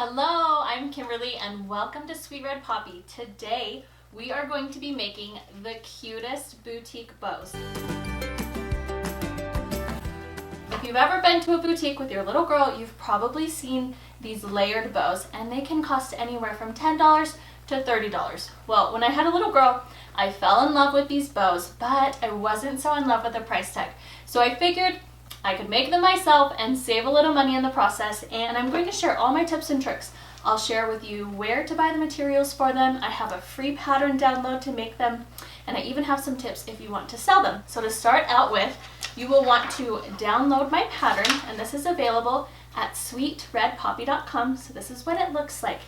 Hello, I'm Kimberly and welcome to Sweet Red Poppy. Today we are going to be making the cutest boutique bows. If you've ever been to a boutique with your little girl, you've probably seen these layered bows and they can cost anywhere from $10 to $30. Well, when I had a little girl, I fell in love with these bows, but I wasn't so in love with the price tag. So I figured I could make them myself and save a little money in the process, and I'm going to share all my tips and tricks. I'll share with you where to buy the materials for them. I have a free pattern download to make them, and I even have some tips if you want to sell them. So to start out with, you will want to download my pattern, and this is available at sweetredpoppy.com. So this is what it looks like.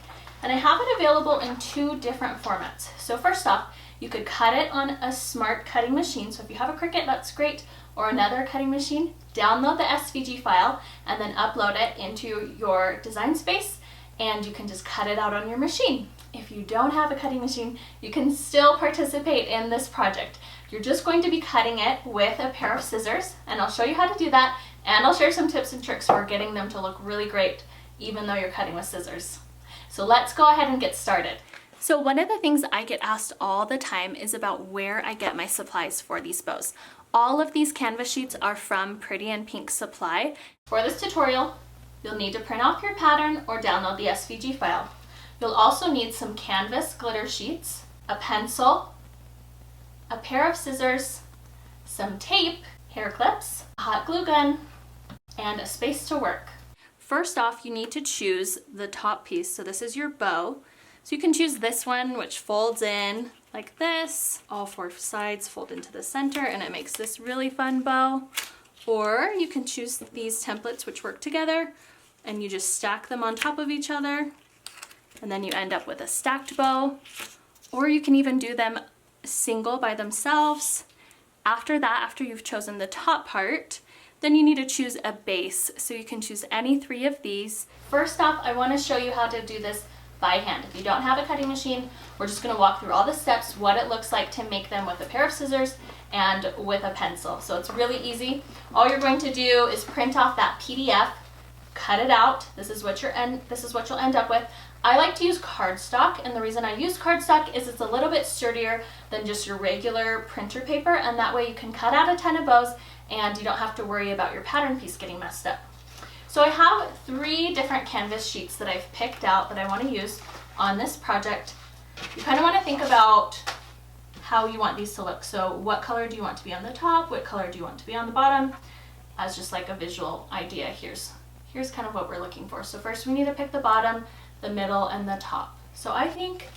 And I have it available in two different formats. So first off, you could cut it on a smart cutting machine. So if you have a Cricut, that's great, or another cutting machine, download the SVG file and then upload it into your design space, and you can just cut it out on your machine. If you don't have a cutting machine, you can still participate in this project. You're just going to be cutting it with a pair of scissors, and I'll show you how to do that, and I'll share some tips and tricks for getting them to look really great even though you're cutting with scissors. So let's go ahead and get started. So one of the things I get asked all the time is about where I get my supplies for these bows. All of these canvas sheets are from Pretty and Pink Supply. For this tutorial, you'll need to print off your pattern or download the SVG file. You'll also need some canvas glitter sheets, a pencil, a pair of scissors, some tape, hair clips, a hot glue gun, and a space to work. First off, you need to choose the top piece. So this is your bow. So you can choose this one, which folds in like this. All four sides fold into the center and it makes this really fun bow. Or you can choose these templates which work together and you just stack them on top of each other and then you end up with a stacked bow. Or you can even do them single by themselves. After that, after you've chosen the top part, then you need to choose a base. So you can choose any three of these. First off, I want to show you how to do this by hand. If you don't have a cutting machine, we're just going to walk through all the steps, what it looks like to make them with a pair of scissors and with a pencil. So it's really easy. All you're going to do is print off that PDF, cut it out. This is what you'll end up with. I like to use cardstock, and the reason I use cardstock is it's a little bit sturdier than just your regular printer paper, and that way you can cut out a ton of bows and you don't have to worry about your pattern piece getting messed up. So I have 3 different canvas sheets that I've picked out that I want to use on this project. You kind of want to think about how you want these to look. So what color do you want to be on the top? What color do you want to be on the bottom? As just like a visual idea, here's kind of what we're looking for. So first we need to pick the bottom, the middle, and the top. So I think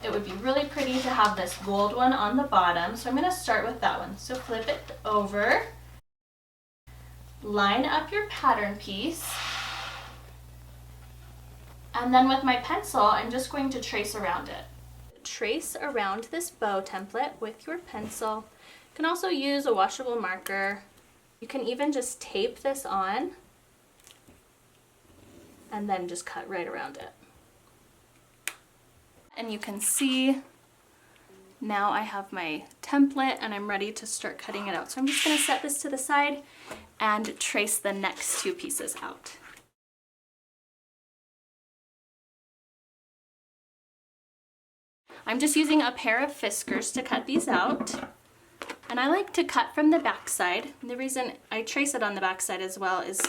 it would be really pretty to have this gold one on the bottom. So I'm going to start with that one. So flip it over. Line up your pattern piece, and then with my pencil I'm just going to trace around it. Trace around this bow template with your pencil. You can also use a washable marker. You can even just tape this on and then just cut right around it. And you can see now I have my template and I'm ready to start cutting it out. So I'm just going to set this to the side and trace the next 2 pieces out. I'm just using a pair of Fiskars to cut these out. And I like to cut from the back side. And the reason I trace it on the back side as well is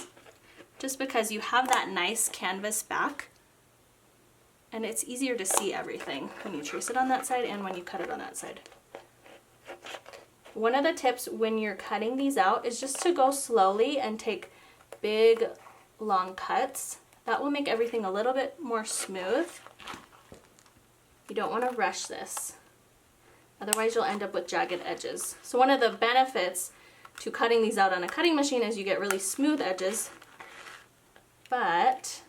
just because you have that nice canvas back. And it's easier to see everything when you trace it on that side and when you cut it on that side. One of the tips when you're cutting these out is just to go slowly and take big, long cuts. That will make everything a little bit more smooth. You don't want to rush this. Otherwise you'll end up with jagged edges. So one of the benefits to cutting these out on a cutting machine is you get really smooth edges. But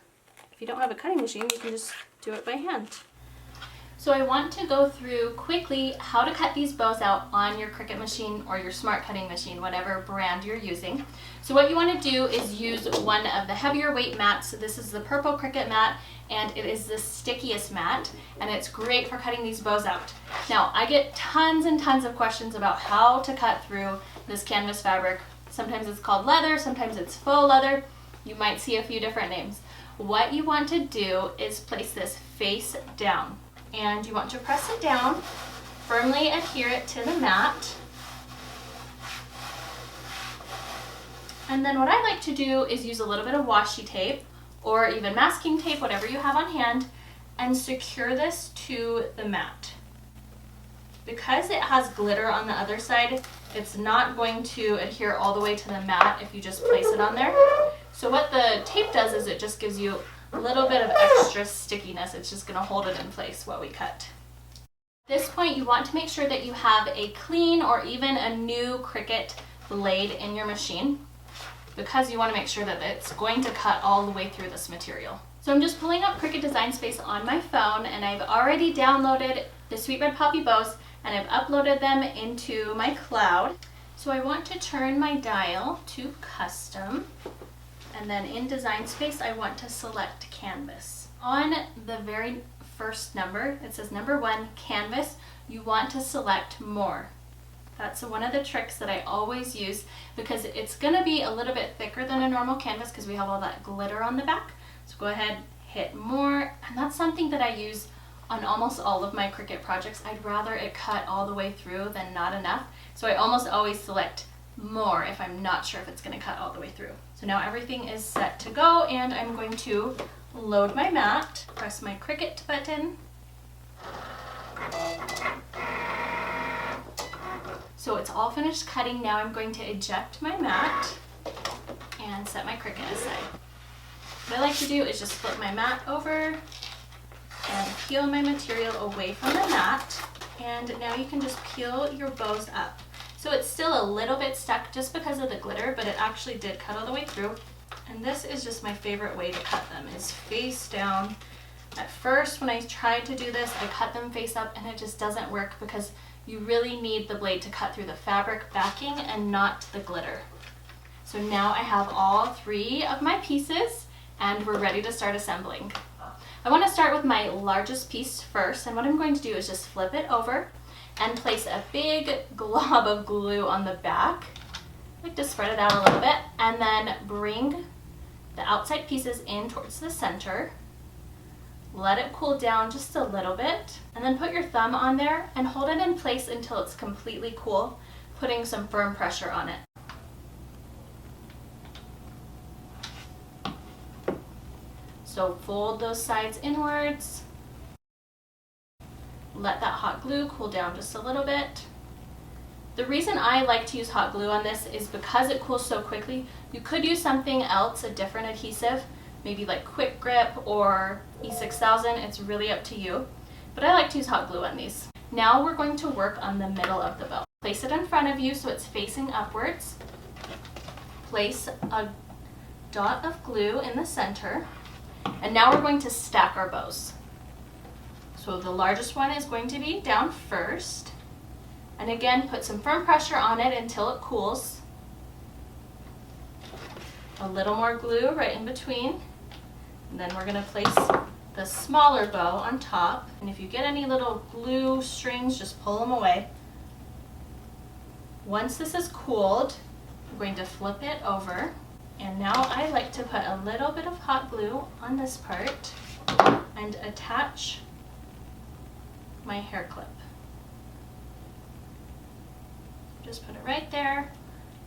if you don't have a cutting machine, you can just do it by hand. So I want to go through quickly how to cut these bows out on your Cricut machine or your smart cutting machine, whatever brand you're using. So what you want to do is use one of the heavier weight mats. So this is the purple Cricut mat, and it is the stickiest mat, and it's great for cutting these bows out. Now I get tons and tons of questions about how to cut through this canvas fabric. Sometimes it's called leather, sometimes it's faux leather. You might see a few different names. what you want to do is place this face down, and you want to press it down, firmly adhere it to the mat. And then what I like to do is use a little bit of washi tape or even masking tape, whatever you have on hand, and secure this to the mat. Because it has glitter on the other side, it's not going to adhere all the way to the mat if you just place it on there. So what the tape does is it just gives you a little bit of extra stickiness. It's just going to hold it in place what we cut. At this point, you want to make sure that you have a clean or even a new Cricut blade in your machine, because you want to make sure that it's going to cut all the way through this material. So I'm just pulling up Cricut Design Space on my phone, and I've already downloaded the Sweet Red Poppy bows and I've uploaded them into my cloud. So I want to turn my dial to custom, and then in Design Space I want to select canvas. On the very first number, it says number 1, canvas, you want to select more. That's one of the tricks that I always use, because it's going to be a little bit thicker than a normal canvas because we have all that glitter on the back. So go ahead, hit more, and that's something that I use on almost all of my Cricut projects. I'd rather it cut all the way through than not enough. So I almost always select more if I'm not sure if it's going to cut all the way through. So now everything is set to go, and I'm going to load my mat, press my Cricut button. So it's all finished cutting. Now I'm going to eject my mat and set my Cricut aside. What I like to do is just flip my mat over and peel my material away from the mat. And now you can just peel your bows up. So it's still a little bit stuck just because of the glitter, but it actually did cut all the way through. And this is just my favorite way to cut them, is face down. At first, when I tried to do this, I cut them face up and it just doesn't work, because you really need the blade to cut through the fabric backing and not the glitter. So now I have all 3 of my pieces and we're ready to start assembling. I want to start with my largest piece first, and what I'm going to do is just flip it over and place a big glob of glue on the back. I like to spread it out a little bit, and then bring the outside pieces in towards the center. Let it cool down just a little bit, and then put your thumb on there and hold it in place until it's completely cool, putting some firm pressure on it. So fold those sides inwards. Let that hot glue cool down just a little bit. The reason I like to use hot glue on this is because it cools so quickly. You could use something else, a different adhesive, maybe like Quick Grip or E6000, it's really up to you. But I like to use hot glue on these. Now we're going to work on the middle of the bow. Place it in front of you so it's facing upwards. Place a dot of glue in the center. And now we're going to stack our bows. So the largest one is going to be down first. And again, put some firm pressure on it until it cools. A little more glue right in between. And then we're going to place the smaller bow on top. And if you get any little glue strings, just pull them away. Once this is cooled, I'm going to flip it over. And now I like to put a little bit of hot glue on this part and attach my hair clip. Just put it right there.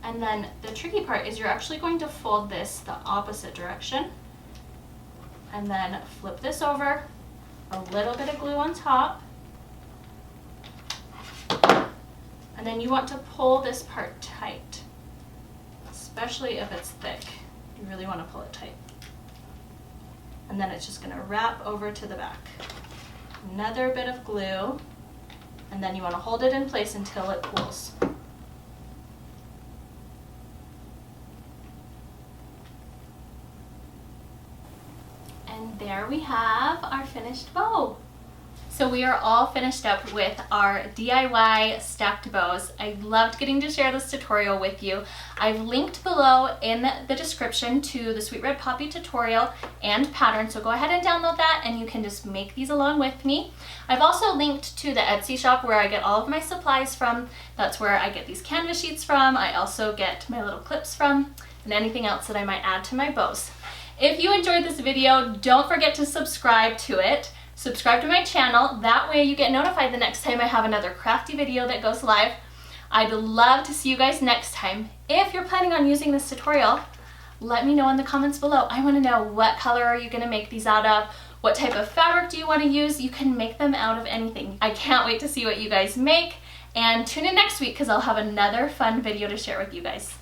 And then the tricky part is you're actually going to fold this the opposite direction. And then flip this over, a little bit of glue on top. And then you want to pull this part tight, especially if it's thick. You really want to pull it tight. And then it's just going to wrap over to the back. Another bit of glue, and then you want to hold it in place until it cools. And there we have our finished bow. So we are all finished up with our DIY stacked bows. I loved getting to share this tutorial with you. I've linked below in the description to the Sweet Red Poppy tutorial and pattern, so go ahead and download that and you can just make these along with me. I've also linked to the Etsy shop where I get all of my supplies from. That's where I get these canvas sheets from. I also get my little clips from, and anything else that I might add to my bows. If you enjoyed this video, don't forget to subscribe to it. Subscribe to my channel, that way you get notified the next time I have another crafty video that goes live. I'd love to see you guys next time. If you're planning on using this tutorial, let me know in the comments below. I want to know, what color are you going to make these out of? What type of fabric do you want to use? You can make them out of anything. I can't wait to see what you guys make, and tune in next week because I'll have another fun video to share with you guys.